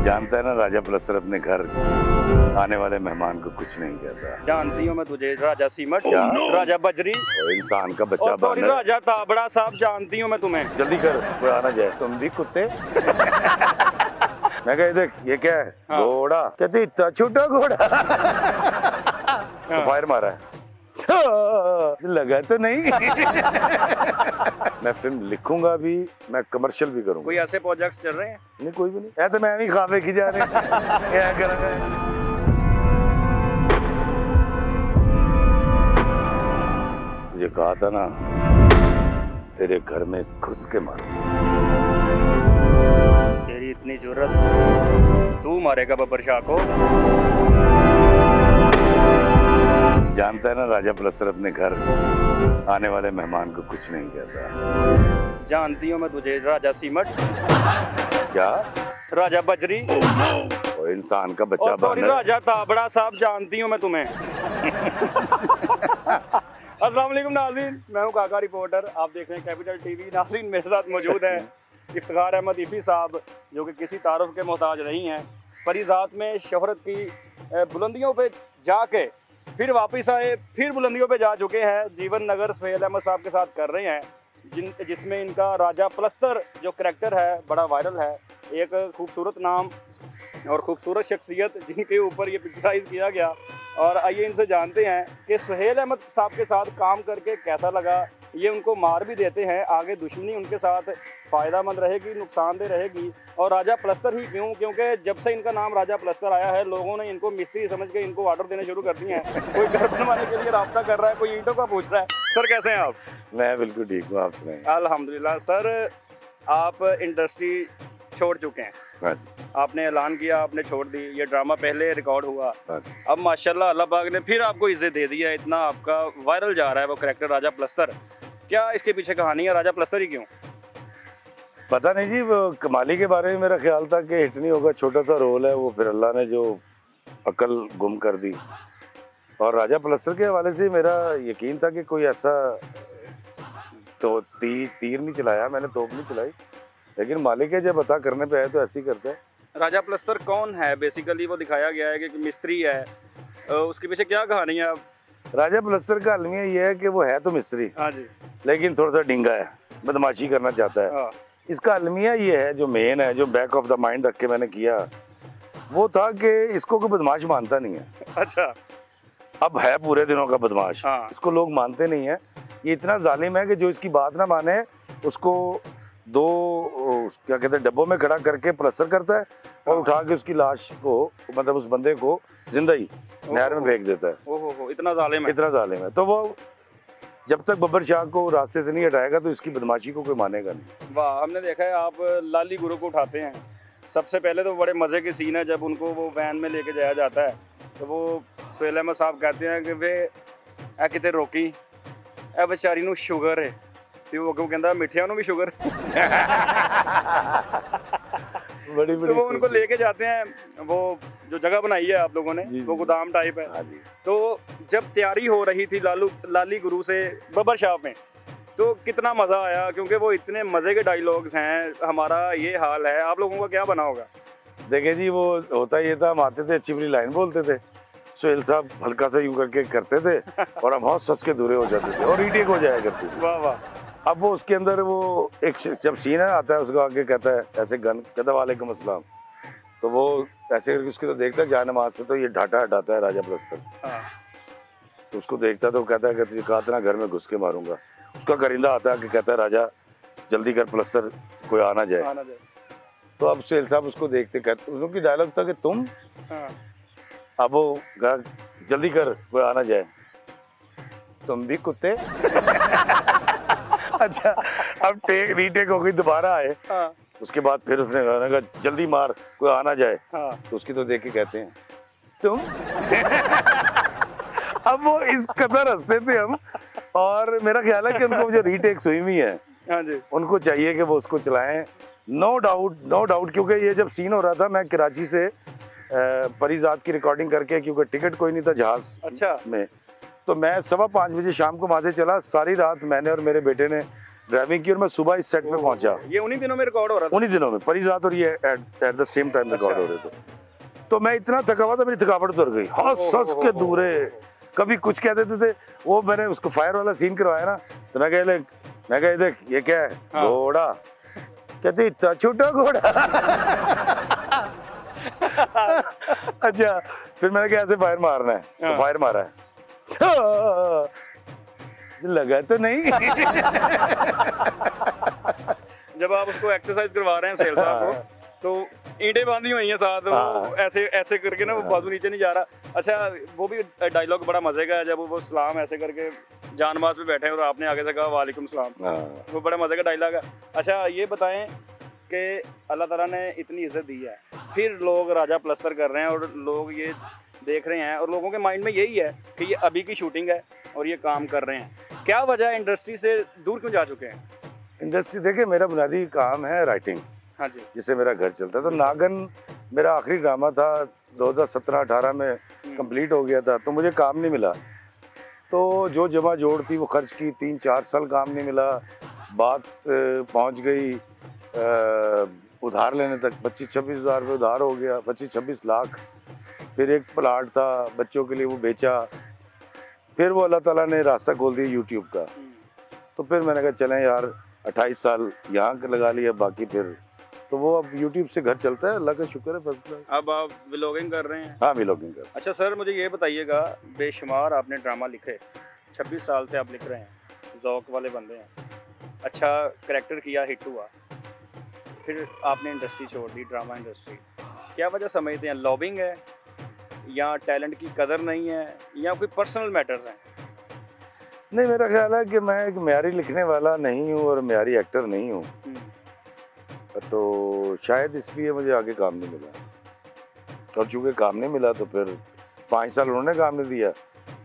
जानता है ना राजा प्लस्तर अपने घर आने वाले मेहमान को कुछ नहीं कहता। जानती हूँ मैं तुझे राजा सीमट, राजा बजरी, इंसान का बच्चा सॉरी राजा ताबड़ा साहब, जानती हूँ मैं तुम्हें। जल्दी कर कोई आना जाए। तुम भी कुत्ते। मैं कहा देख ये क्या है? हाँ। घोड़ा। कहते इतना छोटा घोड़ा। तो फायर मारा है। लगा तो नहीं। मैं फिल्म लिखूंगा भी, मैं कमर्शियल भी करूंगा। कोई ऐसे प्रोजेक्ट्स चल रहे हैं? नहीं कोई भी नहीं। ऐसे मैं भी खावे की जा रहे हैं। क्या करेंगे? तुझे कहा था ना तेरे घर में घुस के मारो। तेरी इतनी जुर्रत, तू मारेगा बब्बर शाह को? जानता है ना राजा प्लस्तर अपने घर आने वाले मेहमान को कुछ नहीं कहता। जानती हूँ मैं तुझे राजा सीमट, क्या? राजा बजरी, वो इंसान का बच्चा सॉरी राजा ताबड़ा साहब, जानती हूँ मैं तुम्हें। अस्सलाम वालेकुम नाज़रीन, मैं हूँ काका रिपोर्टर, आप देख रहे हैं कैपिटल टीवी। नाज़रीन मेरे साथ मौजूद है इफ्तिखार अहमद इफ़ी साहब, जो कि किसी तारुफ के मोहताज नहीं हैं। परिज़ात में शोहरत की बुलंदियों पे जाके फिर वापस आए, फिर बुलंदियों पे जा चुके हैं। जीवन नगर सुहेल अहमद साहब के साथ कर रहे हैं, जिसमें इनका राजा प्लस्तर जो करैक्टर है बड़ा वायरल है। एक खूबसूरत नाम और ख़ूबसूरत शख्सियत जिनके ऊपर ये पिक्चराइज किया गया। और आइए इनसे जानते हैं कि सुहेल अहमद साहब के साथ काम करके कैसा लगा। ये उनको मार भी देते हैं, आगे दुश्मनी उनके साथ फ़ायदामंद रहेगी, नुकसानदेह रहेगी। और राजा प्लस्तर ही क्यों? क्योंकि जब से इनका नाम राजा प्लस्तर आया है, लोगों ने इनको मिस्त्री समझ के इनको ऑर्डर देने शुरू कर दिए हैं। कोई घर बनवाने के लिए राब्ता कर रहा है, कोई ईंटों का पूछ रहा है। सर कैसे हैं आप? मैं बिल्कुल ठीक हूँ, आप सुनाइए। अल्हम्दुलिल्लाह। सर आप इंडस्ट्री छोड़ चुके हैं। हाँ जी। आपने ऐलान किया, आपने छोड़ दी। ये ड्रामा पहले रिकॉर्ड हुआ, हाँ जी। अब माशाल्लाह अल्लाह पाक ने फिर आपको इज्जत दे दी है। इतना आपका वायरल जा रहा है वो करैक्टर राजा प्लस्तर। क्या इसके पीछे कहानी है? राजा प्लस्तर ही क्यों? पता नहीं जी, वो कमाली के बारे में मेरा ख्याल था कि हिट नहीं होगा, छोटा सा रोल है वो, फिर अल्लाह ने जो अकल गुम कर दी। और राजा प्लस्तर के हवाले से मेरा यकीन था कि कोई ऐसा तो तीर नहीं चलाया मैंने, तोप नहीं चलाई, लेकिन मालिक है जब अता करने पे आए तो ऐसे ही करते हैं। राजा प्लस्तर कौन है? बेसिकली वो दिखाया गया है कि मिस्त्री है, उसके पीछे क्या कहानी है? राजा प्लस्तर का अलमिया ये है कि वो है तो मिस्त्री, हाँ जी, लेकिन थोड़ा सा ढींगा है, बदमाशी करना चाहता है। इसका अलमिया ये है, जो मेन है, जो बैक ऑफ द माइंड रख के मैंने किया, वो था कि इसको कोई बदमाश मानता नहीं है। अच्छा। अब है पूरे दिनों का बदमाश। हाँ। इसको लोग मानते नहीं है। ये इतना जालिम है कि जो इसकी बात ना माने उसको दो क्या कहते हैं डब्बों में खड़ा करके प्लस्तर करता है और उठा के उसकी लाश को, मतलब उस बंदे को जिंदा ही नहर में फेंक देता है। ओहो, इतना जालिम है। इतना जालिम है। तो वो जब तक बब्बर शाह को रास्ते से नहीं हटाएगा तो इसकी बदमाशी को कोई मानेगा नहीं। वाह, हमने देखा है आप लाली गुरु को उठाते हैं। सबसे पहले तो बड़े मज़े के सीन है जब उनको वो वैन में लेके जाया जाता है, तो वो सुहेल अहमद साहब कहते हैं कि वे ए किते रोकी, ए बेचारी नूं शुगर है, तो वो कहता मिठिया नूं भी शुगर। बड़ी तो वो उनको लेके जाते हैं, वो जो जगह बनाई है आप लोगों ने, वो गोदाम टाइप है। हाँ जी। तो जब तैयारी हो रही थी लाली गुरु से बब्बर शाह में, तो कितना मज़ा आया, क्योंकि वो इतने मज़े के डायलॉग्स हैं। हमारा ये हाल है, आप लोगों का क्या बना होगा? देखिए जी, वो होता ये था, हम आते थे, अच्छी बुरी लाइन बोलते थे, सुहेल साहब हल्का सा यूं करके करते थे और हम बहुत सस के दूरे हो जाते थे और रीटेक हो जाया करती थी। वाह वाह। अब वो उसके अंदर वो एक जब सीन आता है, उसको आगे कहता है ऐसे गन, कहता वालेकुम अस्सलाम, तो वो ऐसे करके उसके तो देखता है जान नमाज से, तो ये ढाटा हटाता है राजा प्लस्तर। हाँ। तो उसको देखता है तो कहता है कि तुझे कहा था ना घर में घुस के मारूंगा। उसका करिंदा आता है कि कहता है राजा जल्दी कर प्लस्तर, कोई आना जाए। तो अब सुहेल साहब उसको देखते, कहते उनकी डायलॉग था कि तुम। हाँ। अब वो कहा जल्दी कर कोई आना जाए, तुम भी कुत्ते। अच्छा, अब रीटेक हो गई, दोबारा आए। हाँ। उसके बाद फिर उसने कहा जल्दी मार कोई आना जाए। हाँ। तो उसकी तो देख के कहते हैं तुम। अब वो इस कदर हंसते थे हम, और मेरा ख्याल है कि उनको जो रीटेक्स हुई हुई है, हाँ जी, उनको चाहिए कि वो उसको चलाएं। नो डाउट, क्योंकि ये जब सीन हो रहा था, मैं कराची से परिज़ात की रिकॉर्डिंग करके, क्योंकि टिकट कोई नहीं था जहाज अच्छा में, तो मैं 5:15 बजे शाम को वहाँ से चला। सारी रात मैंने और मेरे बेटे ने ड्राइविंग की और मैं सुबह इस सेट पे पहुंचा। ये उन्हीं दिनों में रिकॉर्ड हो रहा था? उन्हीं दिनों में परिजात और ये at the same time record हो रहे थे। तो मैं इतना थका हुआ था, मेरी थकावट उतर गई, हंस हंस के दूरे। कभी कुछ कह देते थे, वो मैंने उसको फायर वाला सीन करवाया ना, तो मैं कह देख ये क्या है, घोड़ा। कहते इतना छोटा घोड़ा। अच्छा, फिर मैंने कहा ऐसे फायर मारना है, तो फायर मारा है। लगा तो नहीं। जब आप उसको एक्सरसाइज करवा रहे हैं सेल साहब को, तो ईंटें बांधी हुई हैं साथ, वो ऐसे ऐसे करके ना, वो बाजू नीचे नहीं जा रहा। अच्छा, वो भी डायलॉग बड़ा मजे का है, जब वो सलाम ऐसे करके जानमाज पे बैठे हैं और आपने आगे से कहा वालेकुम सलाम, वो बड़ा मजे का डायलॉग है। अच्छा, ये बताएं कि अल्लाह ताला ने इतनी इज्जत दी है, फिर लोग राजा प्लस्तर कर रहे हैं और लोग ये देख रहे हैं और लोगों के माइंड में यही है कि ये अभी की शूटिंग है और ये काम कर रहे हैं। क्या वजह है, इंडस्ट्री से दूर क्यों जा चुके हैं? इंडस्ट्री देखिए, मेरा बुनियादी काम है राइटिंग। हाँ जी। जिससे मेरा घर चलता है। तो नागन मेरा आखिरी ड्रामा था, 2017-18 में कंप्लीट हो गया था, तो मुझे काम नहीं मिला। तो जो जमा जोड़ थी वो खर्च की, 3-4 साल काम नहीं मिला। बात पहुंच गई उधार लेने तक, 25-26 हज़ार रुपये उधार हो गया, 25-26 लाख। फिर एक प्लाट था बच्चों के लिए, वो बेचा। फिर वो अल्लाह ताला ने रास्ता खोल दिया यूट्यूब का। तो फिर मैंने कहा चलें यार, 28 साल यहाँ लगा लिया, बाकी फिर तो वो अब यूट्यूब से घर चलता है, अल्लाह का शुक्र है, फर्स्ट क्लास। अब आप व्लॉगिंग कर रहे हैं? हाँ, व्लॉगिंग कर। अच्छा सर, मुझे ये बताइएगा, बेशुमार आपने ड्रामा लिखे, 26 साल से आप लिख रहे हैं, ज़ौक वाले बंदे हैं, अच्छा करैक्टर किया, हिट हुआ, फिर आपने इंडस्ट्री छोड़ दी, ड्रामा इंडस्ट्री। क्या वजह समझते हैं? लॉबिंग है या टैलेंट की कदर नहीं है या कोई पर्सनल मैटर्स हैं? नहीं, मेरा ख्याल है कि मैं एक म्यारी लिखने वाला नहीं हूँ और म्यारी एक्टर नहीं हूँ, तो शायद इसलिए मुझे आगे काम नहीं मिला। और चूँकि काम नहीं मिला तो फिर 5 साल उन्होंने काम नहीं दिया,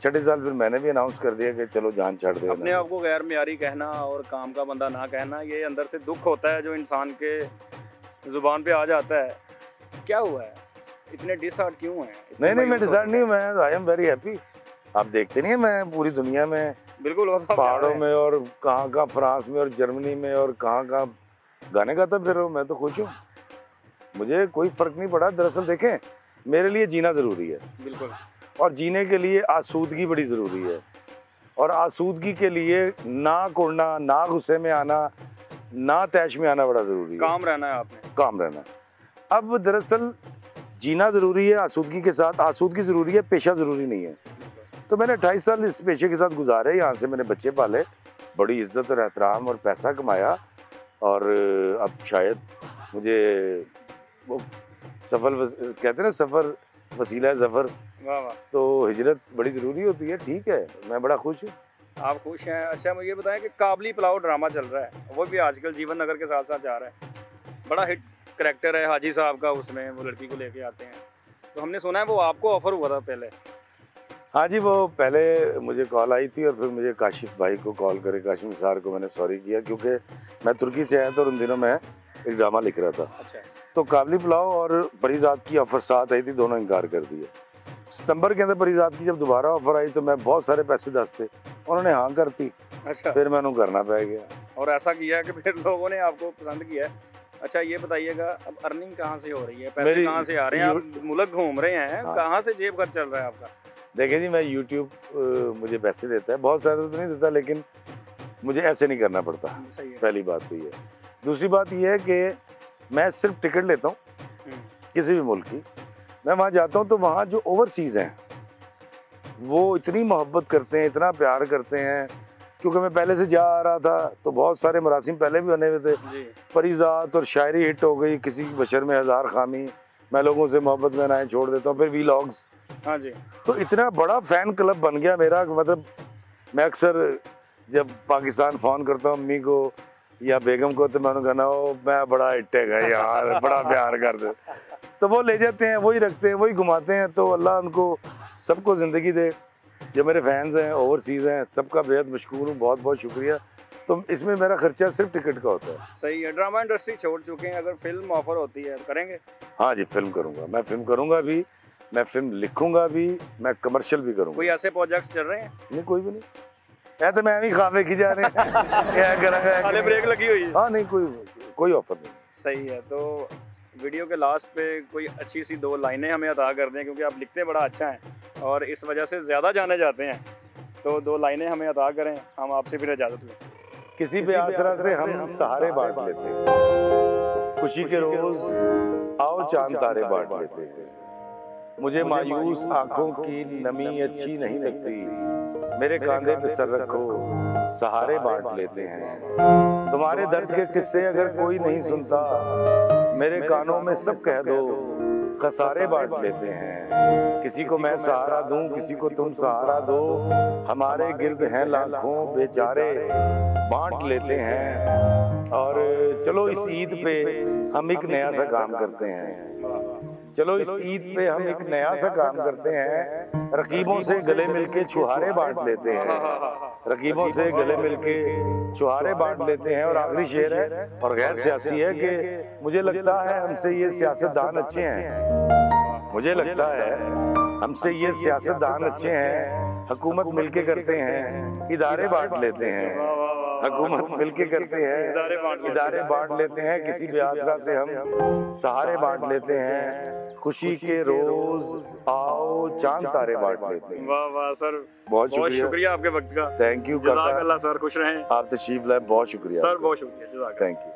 6ठे साल फिर मैंने भी अनाउंस कर दिया कि चलो जान छाड़ दे। अपने आप को गैर म्यारी कहना और काम का बंदा ना कहना, ये अंदर से दुख होता है जो इंसान के ज़ुबान पे आ जाता है। क्या हुआ है, इतने डिसहार्ट क्यों हैं? नहीं, मैं डिसहार्ट नहीं हूँ, मैं आई एम वेरी हैप्पी। आप देखते नहीं है, मैं पूरी दुनिया में, बिल्कुल पहाड़ों में और कहाँ फ्रांस में और जर्मनी में और कहाँ गाने गाता फिर मैं तो खुश हूँ, मुझे कोई फर्क नहीं पड़ा। दरअसल देखें, मेरे लिए जीना ज़रूरी है, बिल्कुल, और जीने के लिए आसूदगी बड़ी ज़रूरी है, और आसूदगी के लिए ना कुड़ना, ना गुस्से में आना, ना तैश में आना बड़ा ज़रूरी है। काम रहना है आपने, काम रहना। अब दरअसल जीना ज़रूरी है आसूदगी के साथ, आसूदगी ज़रूरी है, पेशा ज़रूरी नहीं है। तो मैंने 28 साल इस पेशे के साथ गुजारे, यहाँ से मैंने बच्चे पाले, बड़ी इज्जत और एहतराम और पैसा कमाया, और अब शायद मुझे वो सफल कहते हैं ना, सफ़र वसीला है ज़फ़र। वाह वाह। तो हिजरत बड़ी ज़रूरी होती है। ठीक है, मैं बड़ा खुश हूँ। आप खुश हैं? अच्छा, मुझे ये बताएं कि काबली पुलाव ड्रामा चल रहा है, वो भी आजकल जीवन नगर के साथ साथ जा रहा है, बड़ा हिट करैक्टर है हाजी साहब का, उसमें वो लड़की को लेके आते हैं, तो हमने सुना है वो आपको ऑफर हुआ था पहले? हाँ जी, वो पहले मुझे कॉल आई थी और फिर मुझे काशिफ भाई को कॉल करे, काशिफ निसार को मैंने सॉरी किया, क्योंकि मैं तुर्की से आया था और उन दिनों मैं एक ड्रामा लिख रहा था। अच्छा। तो काबली पुलाव और परिजात की ऑफ़र साथ आई थी, दोनों इनकार कर दिए। सितंबर के अंदर परिजात की जब दोबारा ऑफ़र आई तो मैं बहुत सारे पैसे दस थे, उन्होंने हाँ कर दी। अच्छा। फिर मैंने करना पड़ गया, और ऐसा किया कि फिर लोगों ने आपको पसंद किया। अच्छा, ये बताइएगा, अब अर्निंग कहाँ से हो रही है, पैसे कहाँ से आ रहे हैं? आप मुल्क घूम रहे हैं, हाँ। कहाँ से जेब खर्च चल रहा है आपका? देखिए जी, मैं यूट्यूब मुझे पैसे देता है, बहुत ज़्यादा तो नहीं देता, लेकिन मुझे ऐसे नहीं करना पड़ता। सही है। पहली बात तो ये। दूसरी बात ये है कि मैं सिर्फ टिकट लेता हूँ किसी भी मुल्क की, मैं वहाँ जाता हूँ तो वहाँ जो ओवरसीज़ हैं वो इतनी मोहब्बत करते हैं, इतना प्यार करते हैं, क्योंकि मैं पहले से जा आ रहा था तो बहुत सारे मरासिम पहले भी बने हुए थे। परिजात और शायरी हिट हो गई, किसी की बशर में हज़ार खामी, मैं लोगों से मोहब्बत में नाएं छोड़ देता हूँ, फिर वीलॉग्स। हाँ जी। तो इतना बड़ा फ़ैन क्लब बन गया मेरा, मतलब मैं अक्सर जब पाकिस्तान फ़ोन करता हूँ अम्मी को या बेगम को, तो मैं उन्हें कहना हो मैं बड़ा हिट है यार, बड़ा प्यार कर दे, तो वो ले जाते हैं, वही रखते हैं, वही घुमाते हैं। तो अल्लाह उनको सबको ज़िंदगी दे, जो मेरे फैंस हैं ओवरसीज़ हैं, सबका बेहद मशकूर हूँ, बहुत बहुत शुक्रिया। तो इसमें मेरा खर्चा सिर्फ टिकट का होता है। सही है। ड्रामा इंडस्ट्री छोड़ चुके हैं, अगर फिल्म ऑफर होती है करेंगे? हाँ जी, फिल्म करूँगा, मैं फिल्म करूँगा भी, मैं फिल्म लिखूँगा भी, मैं कमर्शियल भी करूँगा। कोई ऐसे प्रोजेक्ट्स चल रहे हैं? नहीं, कोई भी नहीं। ਇਹ ਤਾਂ ਮੈਂ ਵੀ ਖਾ ਵੇਖੀ ਜਾ ਰਹੇ क्या करेंगे हाले ब्रेक लगी हुई है। हाँ नहीं कोई ऑफर नहीं। सही है। तो वीडियो के लास्ट पे कोई अच्छी सी 2 लाइनें हमें अदा कर दें, क्योंकि आप लिखते बड़ा अच्छा हैं और इस वजह से ज़्यादा जाने जाते हैं। तो 2 लाइनें हमें अदा करें, हम आपसे फिर इजाज़त लें। किसी भी आसरा से हम सहारे बांट लेते हैं, खुशी के रोज आओ चांद तारे बांट लेते हैं। मुझे मायूस आंखों की नमी अच्छी नहीं लगती, मेरे कांधे पे सर रखो सहारे बांट लेते हैं। तुम्हारे दर्द के किस्से अगर कोई नहीं सुनता, मेरे कानों में सब कह दो खसारे बांट लेते हैं। किसी को मैं सहारा दूं, किसी को तुम सहारा दो, हमारे गिर्द हैं लाखों बेचारे बांट लेते हैं। और चलो इस ईद पे हम एक नया सा काम करते हैं, चलो इस ईद पे हम एक नया सा काम करते हैं, रकीबों से गले मिलके छुहारे बांट लेते हैं, रकीबों से गले मिलके छुहारे बांट लेते हैं। और आखिरी शेर है और गैर सियासी है कि मुझे लगता है हमसे ये सियासतदान अच्छे हैं, मुझे लगता है हमसे ये सियासतदान अच्छे हैं, हुकूमत मिलके करते हैं इदारे बांट लेते हैं, हुकूमत मिलके करते हैं इदारे बांट लेते हैं। किसी भी आसरा से हम सहारे बांट लेते हैं, खुशी के रोज आओ चांद तारे बांट लेते हैं। वाह वाह सर, बहुत शुक्रिया आपके वक्त का। थैंक यू जज़ाकल्लाह सर, खुश रहें। आप तशरीफ लाए, बहुत शुक्रिया सर, बहुत शुक्रिया, जज़ाकल्लाह। Thank you.